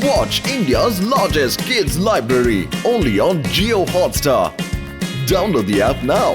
Watch India's largest kids library only on Jio Hotstar. Download the app now.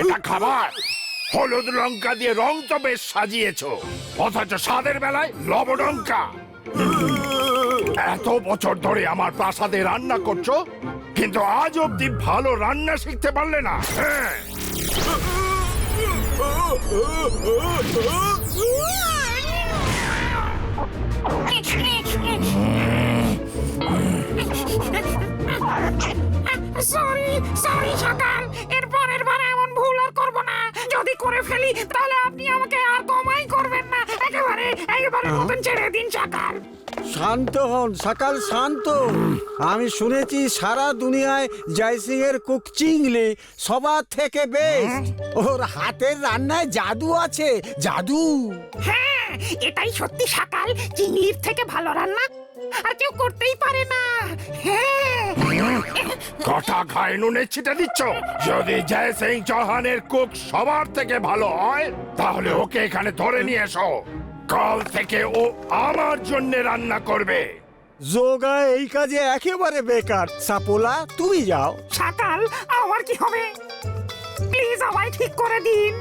এটা খাবার হলুদ লঙ্কা দিয়ে রং তো বেশ সাজিয়েছো, অথচ স্বাদের বেলায় লবডঙ্কা। এত বছর ধরে আমার প্রাসাদে রান্না করছো, কিন্তু আজ অব্দি ভালো রান্না শিখতে পারলে না। সরি সকাল, এরপরের বার এমন ভুল আর করবো না। যদি করে ফেলি তাহলে আপনি আমাকে আর কমাই করবেন না। একেবারে মতন ছেড়ে দিন সকাল। শান্ত হন সকাল, শান্ত। আমি শুনেছি সারা দুনিয়ায় জয় সিং এর কুক চিংলি সবার থেকে বেস্ট। ওর হাতের রান্নায় জাদু আছে, জাদু। হ্যাঁ, এটাই সত্যি সকাল। চিংড়ির থেকে ভালো রান্না আর কেউ করতেই পারে না। হ্যাঁ, কটা খায় নুনের ছিটে দিচ্ছ। যদি জয় সিং চৌহানের কুক সবার থেকে ভালো হয়, তাহলে ওকে এখানে ধরে নিয়ে এসো। কাল থেকে ও আমার জন্য রান্না করবে। যোগা এই কাজে একেবারে বেকার। সাপোলা, তুমি যাও। সকাল, আমার কি হবে? প্লিজ আমায় ঠিক করে দিন।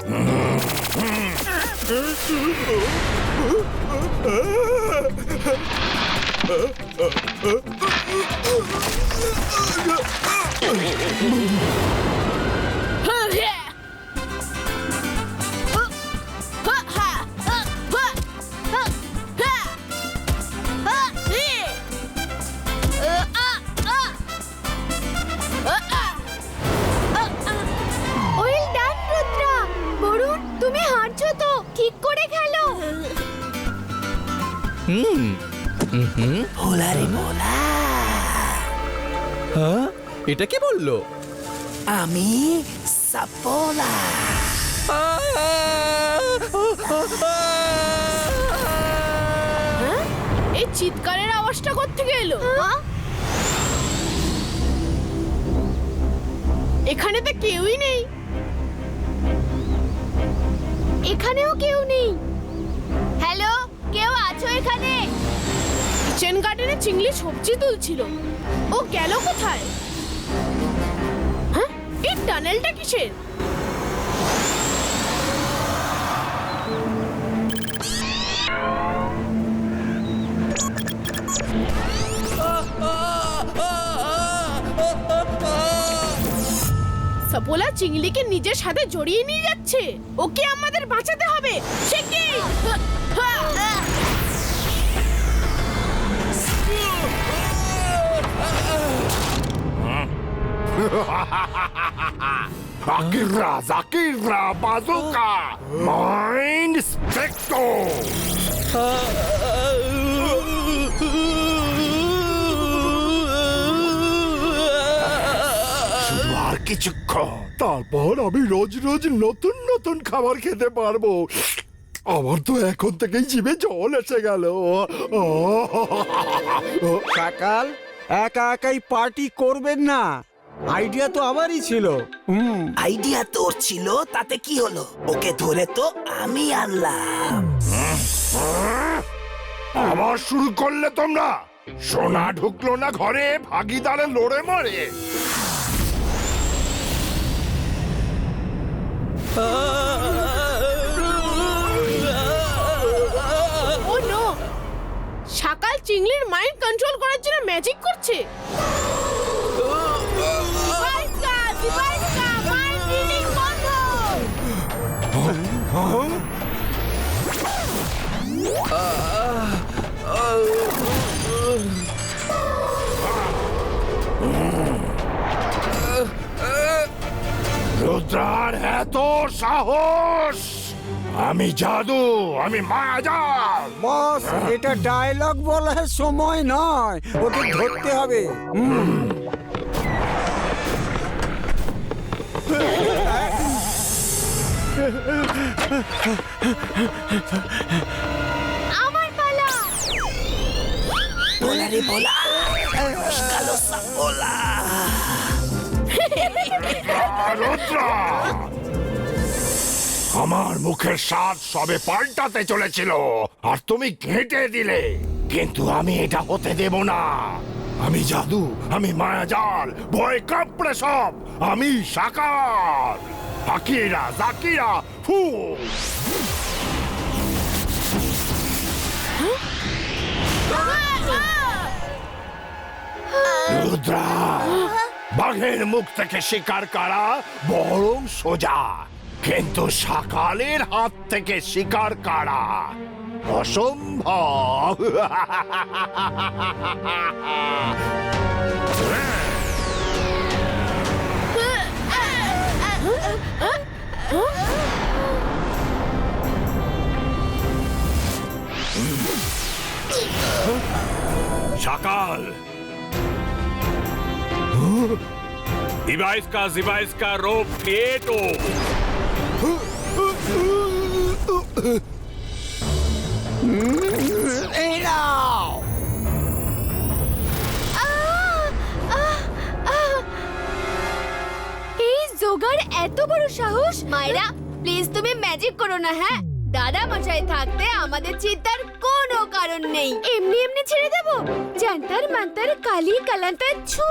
এটা কি বললো? আমি সাপোলা। এই চিৎকারের আওয়াজটা কোত্থেকে এলো? এখানে তো কেউই নেই। এখানেও কেউ নেই। হ্যালো, কেউ আছো এখানে? কিচেন গার্ডেনে চিংড়ি সবজি তুলছিল। ও গেল কোথায়? হ্যাঁ, এই টানেলটা কিসের? সাপোলা চিংড়িকে নিজের সাথে জড়িয়ে নিয়ে যাচ্ছে। ওকে আমাদের বাঁচাতে হবে। সে কি? Zakira Bazooka Mind Spectre। শুধু আর কিছুক্ষণ, তারপর আমি রোজ রোজ নতুন নতুন খাবার খেতে পারবো। আমার তো এখন থেকেই জিভে জল এসে গেল। সকাল, একা একাই পার্টি করবেন না। আইডিয়া তো আমারই ছিল। আইডিয়া তোর ছিল, তাতে কি হলো? ওকে ধরে তো আমি আনলাম। আবার শুরু করলে তোমরা? সোনা ঢুকলো না ঘরে, ভাগিদারে লড়ে মরে। ও নো! সকাল চিংড়ির মাইন্ড কন্ট্রোল করার জন্য ম্যাজিক করছে। রুদ্রার এত সাহস! আমি জাদু, আমি মায়াজাল। বস, এটা ডায়লগ বলার সময় নয়, ওদের ধরতে হবে। আমার পালা। बोला रे बोला कालो सा बोला রুদ্র, আমার মুখের স্বাদ সবে পাল্টাতে চলেছিল আর তুমি ঘেঁটে দিলে, কিন্তু আমি এটা হতে দেব না। আমি জাদু, আমি মায়াজাল, ভয় কাঁপড়ে সব, আমি সাকার। আকিরা জাকিরা ফু। রুদ্রা, বাঘের মুখ থেকে শিকার করা বরং সোজা, কিন্তু সকালের হাত থেকে শিকার করা অসম্ভব। সকাল, डिवाइस का रोप केटो। এই জোগাড় এত বড় সাহস! মায়েরা, প্লিজ তুমি ম্যাজিক করো না, হ্যাঁ? দাদা মশাই থাকতে আমাদের চিন্তার কোনো কারণ নেই। এমনি এমনি ছেড়ে দেব? জান্তার মান্তার কালি কালান্তার ছু।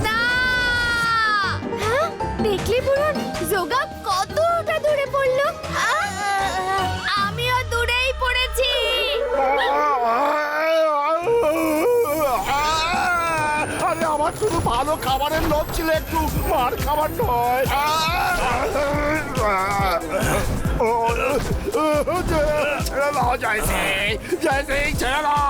না! হ্যাঁ? দেখলি বুড়ন, জোগা কতটা দূরে পড়লো? আমিও দূরেই পড়েছি। আরে আমার শুধু ভালো খাবারের লোভ ছিল, একটু মার খাবার নয়। ছেড়ে দাও জয়সে, জয়সে ছেড়ে দাও।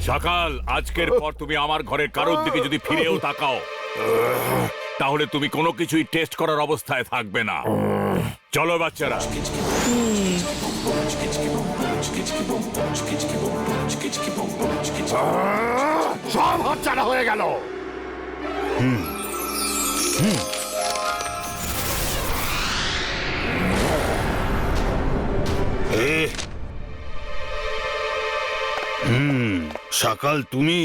সকাল, আজকের পর তুমি আমার ঘরের কারোর দিকে যদি ফিরেও তাকাও, তাহলে তুমি কোনো কিছুই টেস্ট করার অবস্থায় থাকবে না। চলো বাচ্চারা। সব হাতছাড়া হয়ে গেল। সকাল, তুমি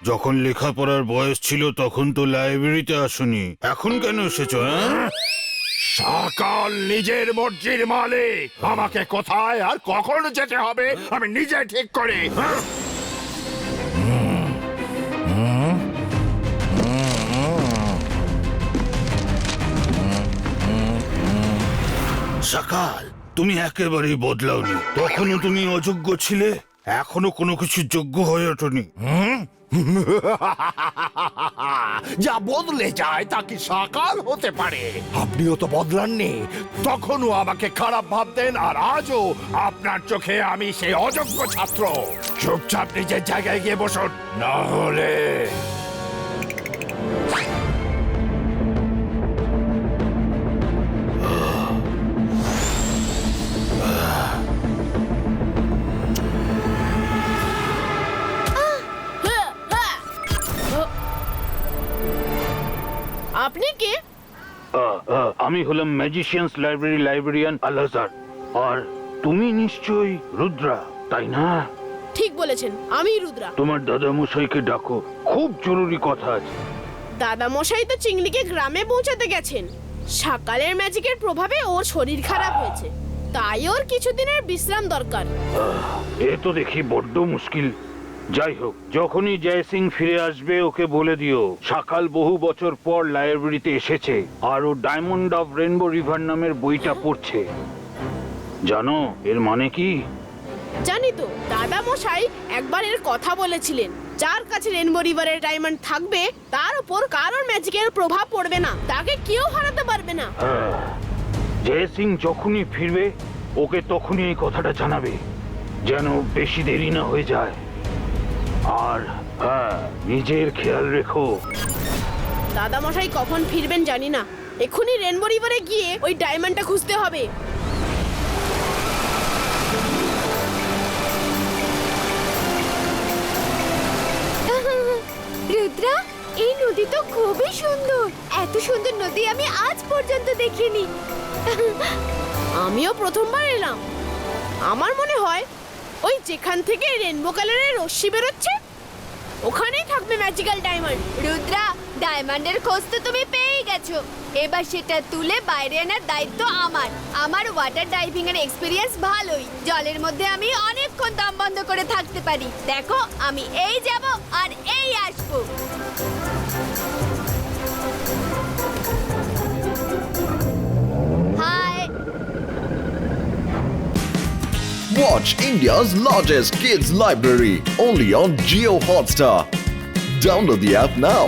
যখন লেখাপড়ার বয়স ছিল তখন তো লাইব্রেরিতে আসোনি, এখন কেন এসেছো? সকাল নিজের মর্জির মালিক, আমাকে কোথায় আর কখন যেতে হবে আমি নিজে ঠিক করি। সকাল, তুমি একেবারেই বদলাওনি। তখনও তুমি অযোগ্য ছিলে, এখনো কোনো কিছু যোগ্য হয়ে ওঠোনি। যা বদলে যায় তা কি সকাল হতে পারে? আপনিও তো বদলাননি, তখনও আমাকে খারাপ ভাবতেন, আর আজও আপনার চোখে আমি সেই অযোগ্য ছাত্র। চুপচাপ নিজের জায়গায় গিয়ে বসুন, না হলে আপনি কে? আমি হলাম ম্যাজিশিয়ানস লাইব্রেরিয়ান আলাজার। আর তুমি নিশ্চয়ই রুদ্রা, তাই না? ঠিক বলেছেন, আমি রুদ্রা। তোমার দাদা মশাইকে ডাকো, খুব জরুরি কথা আছে। দাদা মশাই তো চিংড়িকে গ্রামে পৌঁছাতে গেছেন। সকালের ম্যাজিকের প্রভাবে ওর শরীর খারাপ হয়েছে, তাই ওর কিছুদিনের বিশ্রাম দরকার। এ তো দেখি বড্ড মুশকিল। যাই হোক, যখনই জয় সিং ফিরে আসবে ওকে বলে দিও সকাল বহু বছর পর লাইব্রেরিতে এসেছে আর ও ডায়মন্ড অফ রেনবো রিভার নামের বইটা পড়ছে। জানো এর মানে কি? জানি তো, দাদা মশাই একবার এর কথা বলেছিলেন। যার কাছে রেনবো রিভারের ডায়মন্ড থাকবে তার উপর কারোর ম্যাজিকের প্রভাব পড়বে না, তাকে কেউ হারাতে পারবে না। জয় সিং যখনই ফিরবে ওকে তখনই এই কথাটা জানাবে, যেন বেশি দেরি না হয়ে যায়। আর হ্যাঁ, নিজের খেয়াল রেখো। দাদা মশাই কখন ফিরবেন জানি না। এক্ষুনি রেনবো রিভারে গিয়ে ওই ডায়মন্ডটা খুঁজতে হবে। রুদ্রা, এই নদী তো খুবই সুন্দর। এত সুন্দর নদী আমি আজ পর্যন্ত দেখিনি। আমিও প্রথমবার এলাম। আমার মনে হয় ওই যেখান থেকে রেনবো কালারের রশ্মি বেরোচ্ছে ওখানেই থাকবে ম্যাজিক্যাল ডায়মন্ড। রুদ্রা, ডায়মন্ডের খোঁজ তো তুমি পেয়েই গেছো। এবার সেটা তুলে বাইরে আনার দায়িত্ব আমার। আমার ওয়াটার ডাইভিং এর এক্সপিরিয়েন্স ভালোই। জলের মধ্যে আমি অনেকক্ষণ দম বন্ধ করে থাকতে পারি। দেখো, আমি এই যাব আর এই আসবো। High. Watch India's largest kids library only on Geo Hotstar. Download the app now.